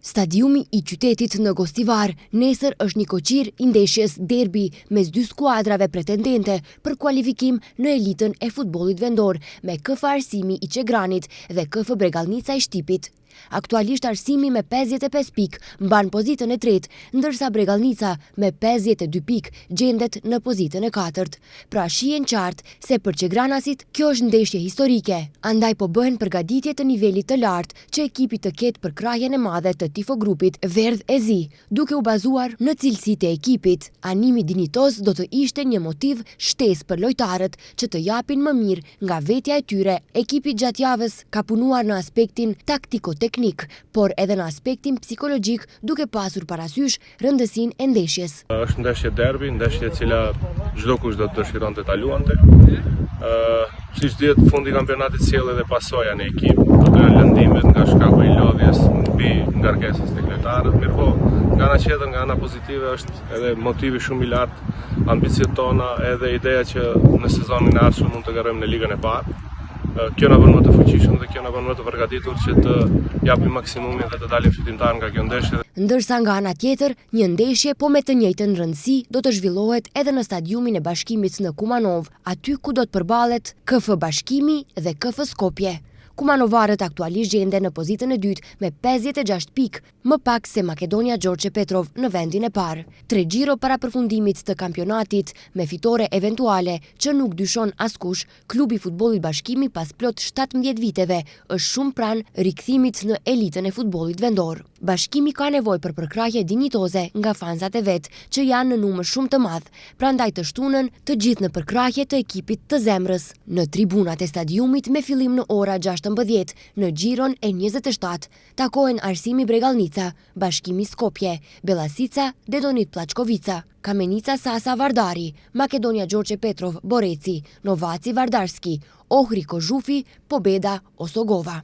Stadiumi i qytetit në Gostivar nesër është një koqir i ndeshjes derbi mes dy skuadrave pretendente për kualifikim në elitën e futbollit vendor me KF Arsimi i Çegranit dhe KF Bregalnica i Shtipit. Aktualisht Arsimi me 55 pik mban pozitën e tretë, ndërsa Bregalnica me 52 pik gjendet në pozitën e katërt. Pra shihen qartë se për Çegranasit kjo është ndeshje historike, andaj po bëhen përgatitje të nivelit të lartë që ekipi të ketë përkrahjen e madhe të tifogrupit Verdh e Zi, duke u bazuar në cilësitë e ekipit. Animi dinjitoz do të ishte një motiv shtesë për lojtarët që të japin më mirë nga vetja e tyre. Ekipi gjatë javës ka punuar në aspektin taktiko-teknik, por edhe në aspektin psikologjik, duke pasur parasysh rëndësinë e ndeshjes. Është ndeshje derbi, ndeshje e cila çdo kush do të dëshironte ta luante. Siç dihet, fundi i kampionatit sjell edhe pasoja në ekip, do të lëndimet nga shkaku i lodhjes mbi ngarkesës tek lojtarët, mirëpo nga ana tjetër, nga ana pozitive është edhe motivi shumë i lartë, ambiciet tona, edhe ideja që në sezonin e ardhshëm mund të garojmë në ligën e parë. Kjo na bën më të fuqishëm dhe kjo na bën më të përgatitur që të japim maksimumin dhe të dalim fitimtar nga kjo ndeshje. Ndërsa nga ana tjetër, një ndeshje po me të njëjtën rëndësi do të zhvillohet edhe në stadiumin e Bashkimit në Kumanov, aty ku do të përballet KF Bashkimi dhe KF Skopje. Kumanovarët aktualisht gjenden në pozitën e dytë me 56 pikë, më pak se Makedonia Gjorgje Petrov në vendin e parë. 3 xhiro para përfundimit të kampionatit me fitore eventuale që nuk dyshon askush, klubi futbollit Bashkimi pas plot 17 viteve është shumë pranë rikthimit në elitën e futbollit vendor. Bashkimi ka nevojë për përkrahje dinjitoze nga fansat e vet, që janë në numër shumë të madh, prandaj të shtunën të gjithë në përkrahje të ekipit të zemrës. Në tribunat e stadiumit me fillim në ora 16 në xhiron e 27 takohen Arsimi Bregalnica, Bashkimi Skopje, Bellasica Dedonit Plaçkovica, Kamenica Sasa Vardari, Makedonia Gjorgje Petrov Boreci, Novaci Vardarski, Ohri Kozhufi, Pobeda Osogova.